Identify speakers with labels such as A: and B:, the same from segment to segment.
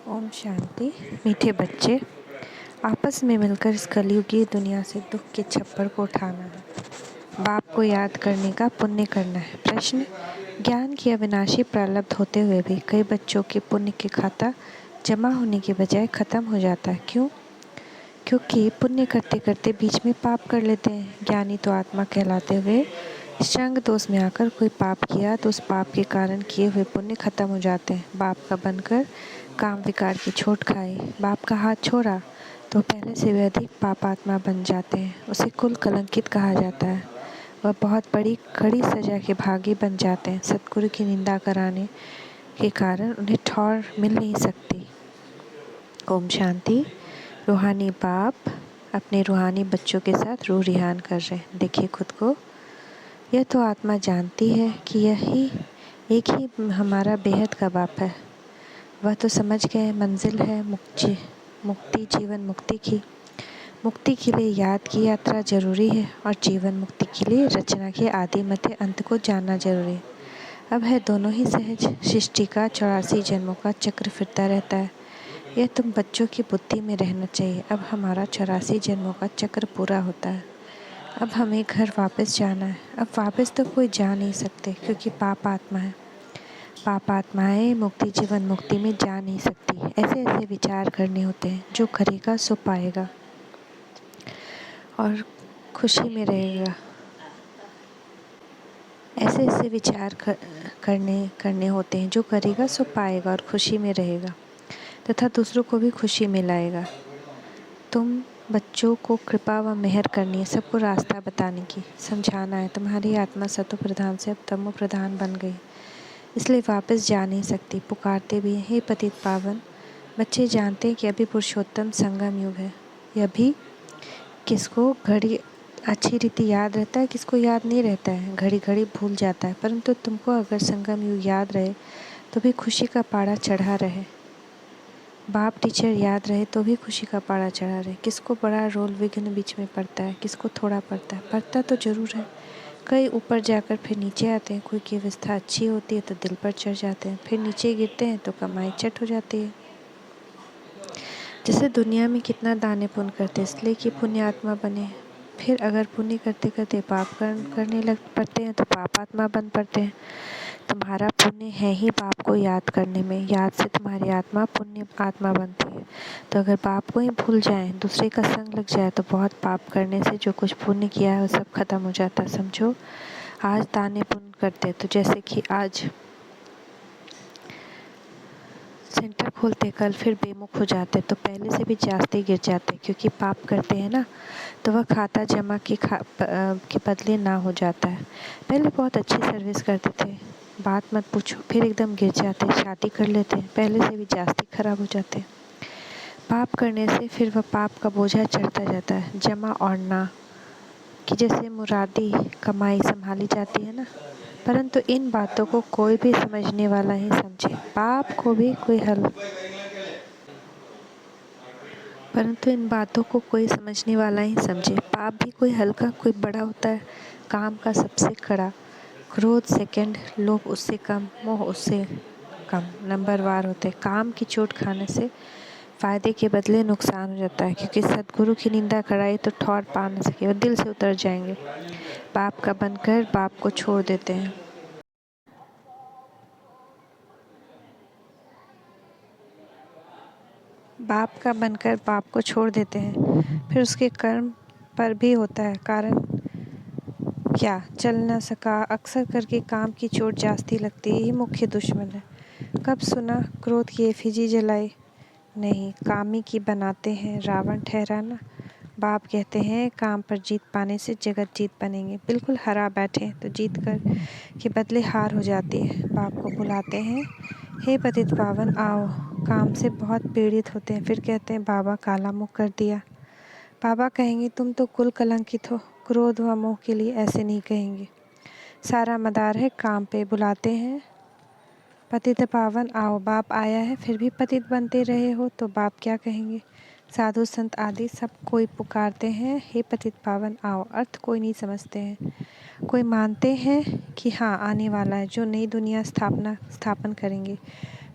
A: ओम शांति। मीठे बच्चे, आपस में मिलकर इस कलयुगी दुनिया से दुख के छप्पर को उठाना है। बाप को याद करने का पुण्य करना है। प्रश्न: ज्ञान की अविनाशी प्रारब्ध होते हुए भी कई बच्चों के पुण्य के खाता जमा होने के बजाय खत्म हो जाता है। क्यों? क्योंकि पुण्य करते करते बीच में पाप कर लेते हैं। ज्ञानी तो आत्मा कहलाते हुए संग दोष में आकर कोई पाप किया तो उस पाप के कारण किए हुए पुण्य खत्म हो जाते हैं। बाप का बनकर काम विकार की चोट खाए, बाप का हाथ छोड़ा तो पहले से भी अधिक पापात्मा बन जाते हैं। उसे कुल कलंकित कहा जाता है। वह बहुत बड़ी कड़ी सजा के भागी बन जाते हैं। सतगुरु की निंदा कराने के कारण उन्हें ठौर मिल नहीं सकती। ओम शांति। रूहानी बाप अपने रूहानी बच्चों के साथ रूह रिहान कर रहे हैं। देखिए खुद को। यह तो आत्मा जानती है कि यही एक ही हमारा बेहद का बाप है। वह तो समझ गए मंजिल है मुक्ति, जीवन मुक्ति की। मुक्ति के लिए याद की यात्रा जरूरी है और जीवन मुक्ति के लिए रचना के आदि मध्य अंत को जानना जरूरी है। अब है दोनों ही सहज। सृष्टि का 84 जन्मों का चक्र फिरता रहता है। यह तुम बच्चों की बुद्धि में रहना चाहिए। अब हमारा 84 जन्मों का चक्र पूरा होता है। अब हमें घर वापस जाना है। अब वापस तो कोई जा नहीं सकते क्योंकि पाप आत्मा है। पाप आत्माएं मुक्ति, जीवन मुक्ति में जा नहीं सकती। ऐसे ऐसे विचार करने होते हैं, जो करेगा सो पाएगा और खुशी में रहेगा। ऐसे ऐसे विचार करने होते हैं, जो करेगा सो पाएगा और खुशी में रहेगा तथा दूसरों को भी खुशी में लाएगा। तुम बच्चों को कृपा व मेहर करनी है, सबको रास्ता बताने की, समझाना है। तुम्हारी आत्मा सतो प्रधान से अब तमो प्रधान बन गई, इसलिए वापस जा नहीं सकती। पुकारते भी हैं, हे पतित पावन। बच्चे जानते हैं कि अभी पुरुषोत्तम संगम युग है। यह भी किसको घड़ी अच्छी रीति याद रहता है, किसको याद नहीं रहता है, घड़ी घड़ी भूल जाता है। परंतु तुमको अगर संगम युग याद रहे तो भी खुशी का पारा चढ़ा रहे। बाप टीचर याद रहे तो भी खुशी का पारा चढ़ा रहे। किसको बड़ा रोल विघ्न बीच में पड़ता है, किसको थोड़ा पड़ता है, पड़ता तो जरूर है। कई ऊपर जाकर फिर नीचे आते हैं। कोई की अवस्था अच्छी होती है तो दिल पर चढ़ जाते हैं, फिर नीचे गिरते हैं तो कमाई चट हो जाती है। जैसे दुनिया में कितना दाने पुण्य करते हैं इसलिए कि पुण्य आत्मा बने, फिर अगर पुण्य करते करते पाप करने लग पड़ते हैं तो पाप आत्मा बन पड़ते हैं। तुम्हारा पुण्य है ही बाप को याद करने में। याद से तुम्हारी आत्मा पुण्य आत्मा बनती है। तो अगर बाप को ही भूल जाए, दूसरे का संग लग जाए तो बहुत पाप करने से जो कुछ पुण्य किया है वो सब खत्म हो जाता है। समझो, आज दाने पुण्य करते तो जैसे कि आज सेंटर खोलते, कल फिर बेमुख हो जाते तो पहले से भी जास्ती गिर जाते, क्योंकि पाप करते हैं ना, तो वह खाता जमा के बदले ना हो जाता है। पहले बहुत अच्छी सर्विस करते थे, बात मत पूछो, फिर एकदम गिर जाते, शादी कर लेते, पहले से भी जास्ती खराब हो जाते। पाप करने से फिर वह पाप का बोझा चढ़ता जाता है, जमा और ना कि जैसे मुरादी कमाई संभाली जाती है ना। परंतु इन बातों को कोई भी समझने वाला ही समझे। पाप को भी कोई हल परंतु इन बातों को कोई समझने वाला ही समझे। पाप भी कोई हल्का कोई बड़ा होता है। काम का सबसे कड़ा, क्रोध सेकंड, लोभ उससे कम, मोह उससे कम नंबरवार होते। काम की चोट खाने से फायदे के बदले नुकसान हो जाता है, क्योंकि सदगुरु की निंदा कराई तो ठौर पा न सके, वो दिल से उतर जाएंगे। बाप का बनकर बाप को छोड़ देते हैं। बाप का बनकर बाप को छोड़ देते हैं, फिर उसके कर्म पर भी होता है। कारण क्या? चल न सका, अक्सर करके काम की चोट जास्ती लगती, यही मुख्य दुश्मन है। कब सुना क्रोध की एफिजी जलाई? नहीं, कामी की बनाते हैं रावण ठहराना। बाप कहते हैं काम पर जीत पाने से जगत जीत बनेंगे। बिल्कुल हरा बैठे तो जीत कर के बदले हार हो जाती है। बाप को बुलाते हैं, हे पतित पावन आओ। काम से बहुत पीड़ित होते हैं, फिर कहते हैं बाबा काला मुख कर दिया। बाबा कहेंगे तुम तो कुल कलंकित हो। क्रोध व मोह के लिए ऐसे नहीं कहेंगे। सारा मदार है काम पे। बुलाते हैं पतित पावन आओ। बाप आया है फिर भी पतित बनते रहे हो तो बाप क्या कहेंगे? साधु संत आदि सब कोई पुकारते हैं, हे पतित पावन आओ। अर्थ कोई नहीं समझते हैं। कोई मानते हैं कि हाँ आने वाला है जो नई दुनिया स्थापन करेंगे,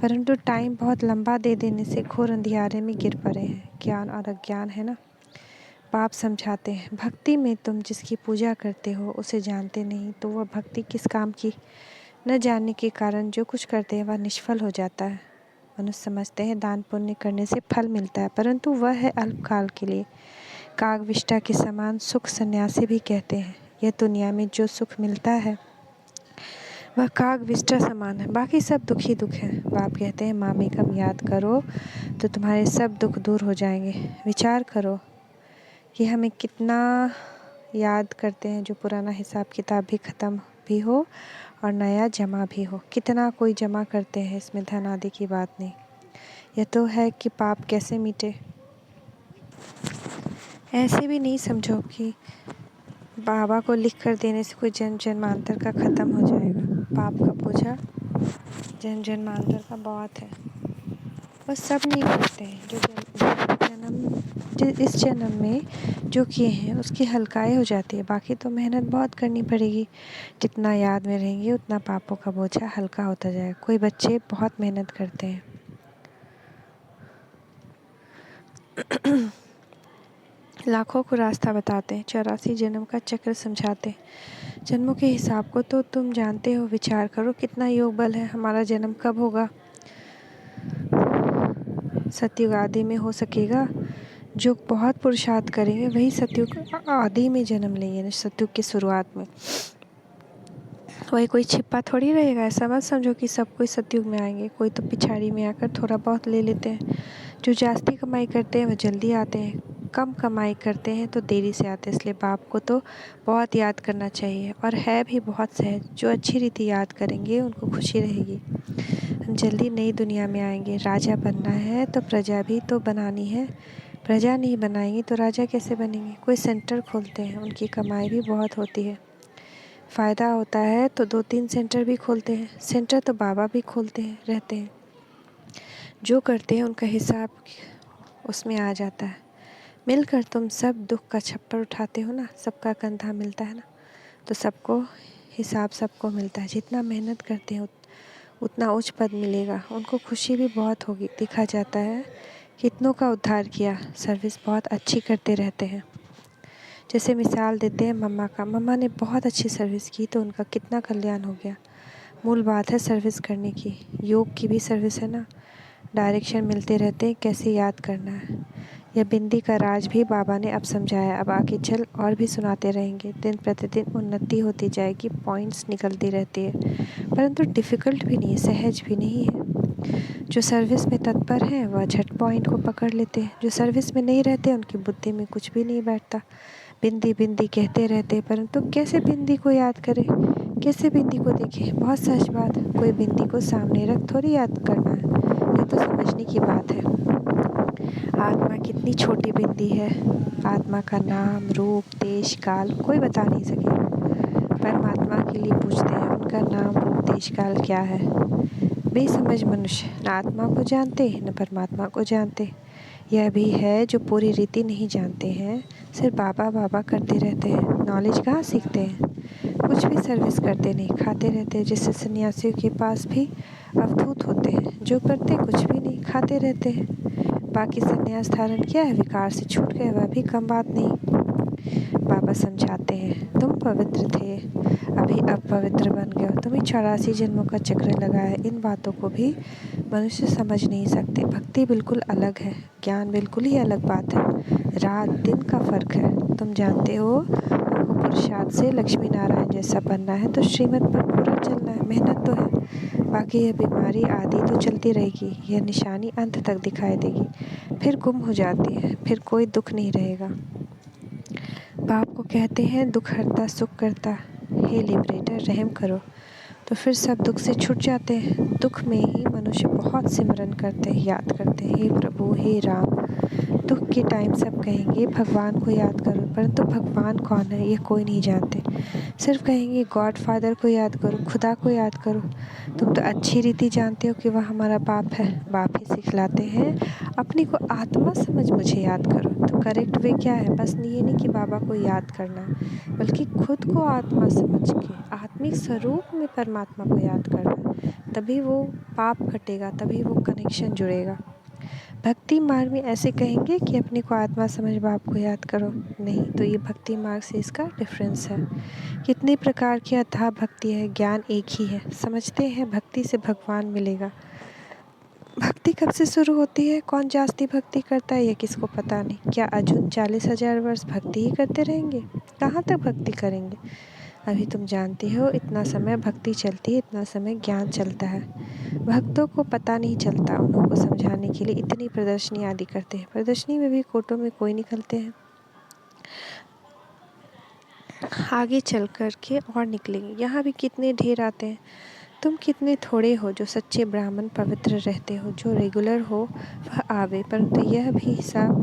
A: परंतु टाइम बहुत लंबा दे देने से घोर अंधियारे में गिर पड़े हैं। ज्ञान और अज्ञान है ना। बाप समझाते हैं, भक्ति में तुम जिसकी पूजा करते हो उसे जानते नहीं तो वह भक्ति किस काम की। न जानने के कारण जो कुछ करते हैं वह निष्फल हो जाता है। मनुष्य समझते हैं दान पुण्य करने से फल मिलता है, परंतु वह है अल्पकाल के लिए। कागविष्टा के समान सुख सन्यासी भी कहते हैं। यह दुनिया में जो सुख मिलता है वह कागविष्टा समान है, बाकी सब दुख ही दुख है। बाप कहते हैं मामी कम याद करो तो तुम्हारे सब दुख दूर हो जाएंगे। विचार करो कि हमें कितना याद करते हैं, जो पुराना हिसाब किताब भी ख़त्म भी हो और नया जमा भी हो। कितना कोई जमा करते हैं, इसमें धन आदि की बात नहीं। यह तो है कि पाप कैसे मिटे। ऐसे भी नहीं समझो कि बाबा को लिख कर देने से कोई जन्म जन्मांतर का ख़त्म हो जाएगा। पाप का बोझा जन्म जन्मांतर का बहुत है। बस सब नहीं करते हैं जो इस जन्म में जो किए हैं उसकी हल्काई हो जाती है। बाकी तो मेहनत बहुत करनी पड़ेगी। जितना याद में रहेंगे उतना पापों का बोझा हल्का होता जाएगा। कोई बच्चे बहुत मेहनत करते हैं। लाखों को रास्ता बताते हैं, 84 जन्म का चक्र समझाते हैं। जन्मों के हिसाब को तो तुम जानते हो। विचार करो कितना योग बल है। हमारा जन्म कब होगा? सतयुग आदि में हो सकेगा। जो बहुत पुरुषार्थ करेंगे वही सतयुग आदि में जन्म लेंगे, सतयुग की शुरुआत में। वही कोई छिपा थोड़ी रहेगा। ऐसा मत समझो कि सब कोई सतयुग में आएंगे। कोई तो पिछाड़ी में आकर थोड़ा बहुत ले लेते हैं। जो जास्ती कमाई करते हैं वह जल्दी आते हैं, कम कमाई करते हैं तो देरी से आते हैं। इसलिए बाप को तो बहुत याद करना चाहिए और है भी बहुत सहज। जो अच्छी रीति याद करेंगे उनको खुशी रहेगी। हम जल्दी नई दुनिया में आएंगे। राजा बनना है तो प्रजा भी तो बनानी है। प्रजा नहीं बनाएंगे तो राजा कैसे बनेंगे? कोई सेंटर खोलते हैं, उनकी कमाई भी बहुत होती है। फ़ायदा होता है तो 2-3 सेंटर भी खोलते हैं। सेंटर तो बाबा भी खोलते हैं रहते हैं। जो करते हैं उनका हिसाब उसमें आ जाता है। मिलकर तुम सब दुख का छप्पर उठाते हो ना, सबका कंधा मिलता है ना, तो सबको हिसाब सबको मिलता है। जितना मेहनत करते हैं उतना उच्च पद मिलेगा। उनको खुशी भी बहुत होगी। देखा जाता है कितनों का उद्धार किया। सर्विस बहुत अच्छी करते रहते हैं। जैसे मिसाल देते हैं मम्मा का। मम्मा ने बहुत अच्छी सर्विस की तो उनका कितना कल्याण हो गया। मूल बात है सर्विस करने की। योग की भी सर्विस है ना। डायरेक्शन मिलते रहते हैं कैसे याद करना है। यह बिंदी का राज भी बाबा ने अब समझाया। अब आगे चल और भी सुनाते रहेंगे। दिन प्रतिदिन उन्नति होती जाएगी, पॉइंट्स निकलती रहती है, परंतु डिफ़िकल्ट भी नहीं है, सहज भी नहीं है। जो सर्विस में तत्पर हैं वह झट पॉइंट को पकड़ लेते हैं। जो सर्विस में नहीं रहते उनकी बुद्धि में कुछ भी नहीं बैठता। बिंदी बिंदी कहते रहते, परंतु कैसे बिंदी को याद करें, कैसे बिंदी को देखें? बहुत सहज बात। कोई बिंदी को सामने रख थोड़ी याद करना है, ये तो समझने की बात है। आत्मा कितनी छोटी बिंदी है। आत्मा का नाम रूप देश काल कोई बता नहीं सकेगा। परमात्मा के लिए पूछते हैं उनका नाम रूप देश काल क्या है। बेसमझ मनुष्य न आत्मा को जानते न परमात्मा को जानते। यह भी है जो पूरी रीति नहीं जानते हैं, सिर्फ बाबा बाबा करते रहते हैं। नॉलेज कहाँ सीखते हैं? कुछ भी सर्विस करते नहीं, खाते रहते हैं। जिससे सन्यासियों के पास भी अवधूत होते हैं, जो करते कुछ भी नहीं, खाते रहते हैं। बाकी सन्यास धारण किया है, विकार से छूट गए, वह भी कम बात नहीं। बाबा समझाते हैं तुम पवित्र थे, अभी अपवित्र बन गए हो। तुम्हें 84 जन्मों का चक्र लगा है। इन बातों को भी मनुष्य समझ नहीं सकते। भक्ति बिल्कुल अलग है, ज्ञान बिल्कुल ही अलग बात है। रात दिन का फर्क है। तुम जानते हो हमको पुरुषार्थ से लक्ष्मी नारायण जैसा बनना है तो श्रीमत पर पूरा चलना है। मेहनत तो है, बाकी यह बीमारी आदि तो चलती रहेगी। यह निशानी अंत तक दिखाई देगी, फिर गुम हो जाती है, फिर कोई दुख नहीं रहेगा। बाप को कहते हैं दुख हरता सुख करता, हे लिबरेटर रहम करो, तो फिर सब दुख से छूट जाते हैं। दुख में ही मनुष्य बहुत सिमरन करते हैं, याद करते हैं, हे प्रभु हे राम। दुख के टाइम सब कहेंगे भगवान को याद करो, परंतु भगवान कौन है ये कोई नहीं जानते। सिर्फ कहेंगे गॉड फादर को याद करो, खुदा को याद करो। तुम तो अच्छी रीति जानते हो कि वह हमारा बाप है। बाप ही सिखलाते हैं अपने को आत्मा समझ मुझे याद करो। तो करेक्ट वे क्या है? बस ये नहीं कि बाबा को याद करना, बल्कि खुद को आत्मा समझ के आत्मिक स्वरूप में परमात्मा को याद करना। तभी वो पाप कटेगा, तभी वो कनेक्शन जुड़ेगा। भक्ति मार्ग में ऐसे कहेंगे कि अपने को आत्मा समझ बाप को याद करो, नहीं। तो ये भक्ति मार्ग से इसका डिफरेंस है। कितनी प्रकार की अथाह भक्ति है, ज्ञान एक ही है। समझते हैं भक्ति से भगवान मिलेगा। भक्ति कब से शुरू होती है, कौन जास्ती भक्ति करता है, ये किसको पता नहीं। क्या अर्जुन 40,000 वर्ष भक्ति ही करते रहेंगे? कहाँ तक भक्ति करेंगे? अभी तुम जानते हो इतना समय भक्ति चलती है, इतना समय ज्ञान चलता है। भक्तों को पता नहीं चलता, उनको समझाने के लिए इतनी प्रदर्शनी आदि करते हैं। प्रदर्शनी में भी कोटों में कोई निकलते हैं, आगे चल कर के और निकलेंगे। यहाँ भी कितने ढेर आते हैं। तुम कितने थोड़े हो जो सच्चे ब्राह्मण पवित्र रहते हो, जो रेगुलर हो वह आवे, परंतु यह भी हिसाब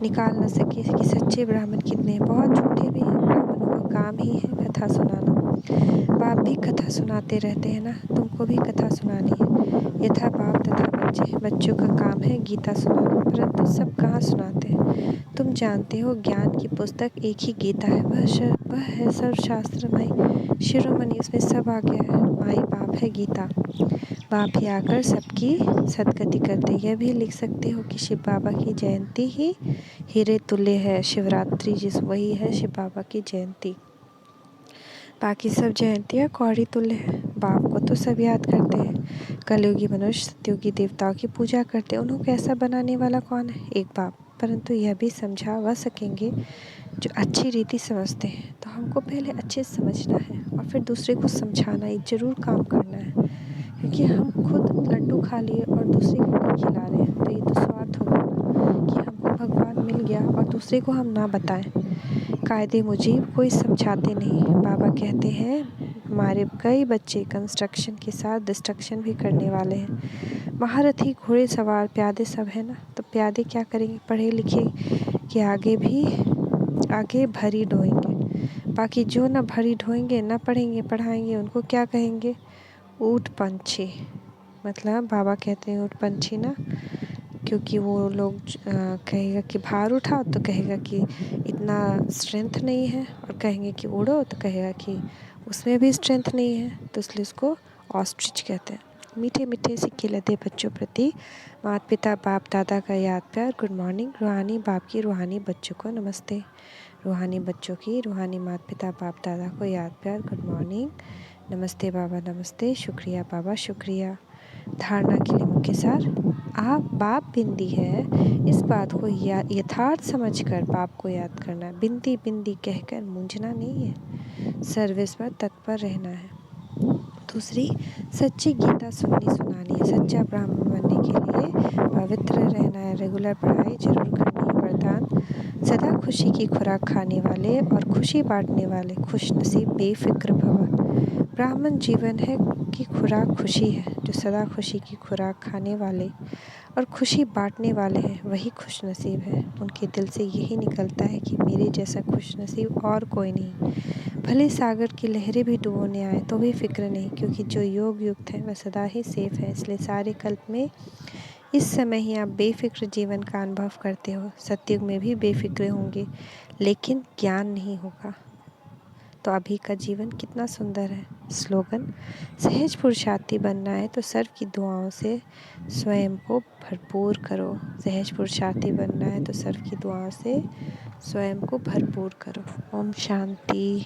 A: निकाल न सके कि सच्चे ब्राह्मण कितने हैं। बहुत झूठे भी हैं। ब्राह्मणों का काम ही है कथा सुनाना। बाप भी कथा सुनाते रहते हैं ना, तुमको भी कथा सुनानी है। यथा बाप तथा बच्चे, बच्चों का काम है गीता सुनाना, परंतु सब कहाँ सुनाते हैं। तुम जानते हो ज्ञान की पुस्तक एक ही गीता है, वह है सर्वशास्त्रमय शिरोमणि, उसमें सब आ गया है। माई बाप है गीता। बाप ही आकर सबकी सदगति करते। यह भी लिख सकते हो कि शिव बाबा की जयंती ही हीरे तुल्य है। शिवरात्रि जिस वही है शिव बाबा की जयंती, बाकी सब जयंतियाँ कौड़ी तुल्य है। बाप को तो सब याद करते हैं। कलयुगी मनुष्य सतयुगी देवताओं की पूजा करते हैं। उन्हें कैसा बनाने वाला कौन है? एक बाप। परंतु यह भी समझा वह सकेंगे जो अच्छी रीति समझते हैं। तो हमको पहले अच्छे से समझना है और फिर दूसरे को समझाना, ये जरूर काम करना है। क्योंकि हम खुद लड्डू खा लिए और दूसरे को नहीं खिला रहे हैं, तो ये तो स्वार्थ हो गया कि हमको भगवान मिल गया और दूसरे को हम ना बताएं। कायदे मुजीब कोई समझाते नहीं। बाबा कहते हैं हमारे कई बच्चे कंस्ट्रक्शन के साथ डिस्ट्रक्शन भी करने वाले हैं। महारथी, घोड़े सवार, प्यादे सब है ना, तो प्यादे क्या करेंगे? पढ़े लिखे के आगे भरी ढोएंगे। बाकी जो ना भरी ढोएंगे, ना पढ़ेंगे पढ़ाएंगे, उनको क्या कहेंगे? ऊँट पंछी। मतलब बाबा कहते हैं ऊँट पंछी ना, क्योंकि वो लोग कहेगा कि भार उठाओ तो कहेगा कि इतना स्ट्रेंथ नहीं है, और कहेंगे कि उड़ो तो कहेगा कि उसमें भी स्ट्रेंथ नहीं है। तो इसलिए उसको ऑस्ट्रिच कहते हैं। मीठे मीठे सिक्के लदे बच्चों प्रति माता पिता बाप दादा का याद प्यार। Good morning. रूहानी बाप की रूहानी बच्चों को नमस्ते। रूहानी बच्चों की रूहानी माता पिता बाप दादा को याद प्यार। Good morning. नमस्ते बाबा, नमस्ते। शुक्रिया बाबा, शुक्रिया। धारणा के लिए मुख्य सार, आप बाप बिंदी है, इस बात को यथार्थ समझकर बाप को याद करना। बिंदी बिंदी कहकर मूंझना नहीं है, सर्विस पर तत्पर रहना है। दूसरी, सच्ची गीता सुनानी है। सच्चा ब्राह्मण बनने के लिए पवित्र रहना है, रेगुलर पढ़ाई जरूर करनी है। वरदान, सदा खुशी की खुराक खाने वाले और खुशी बांटने वाले खुश नसीब बेफिक्र भव। ब्राह्मण जीवन है कि खुराक खुशी है। जो सदा खुशी की खुराक खाने वाले और खुशी बांटने वाले हैं वही खुश नसीब है। उनके दिल से यही निकलता है कि मेरे जैसा खुश नसीब और कोई नहीं। भले सागर की लहरें भी डुबोने आए तो भी फिक्र नहीं, क्योंकि जो योग युक्त है वह सदा ही सेफ है। इसलिए सारे कल्प में इस समय ही आप बेफिक्र जीवन का अनुभव करते हो। सतयुग में भी बेफिक्र होंगे, लेकिन ज्ञान नहीं होगा। तो अभी का जीवन कितना सुंदर है। स्लोगन, सहज पुरुषार्थी बनना है तो सर्व की दुआओं से स्वयं को भरपूर करो। सहज पुरुषार्थी बनना है तो सर्व की दुआओं से स्वयं को भरपूर करो। ओम शांति।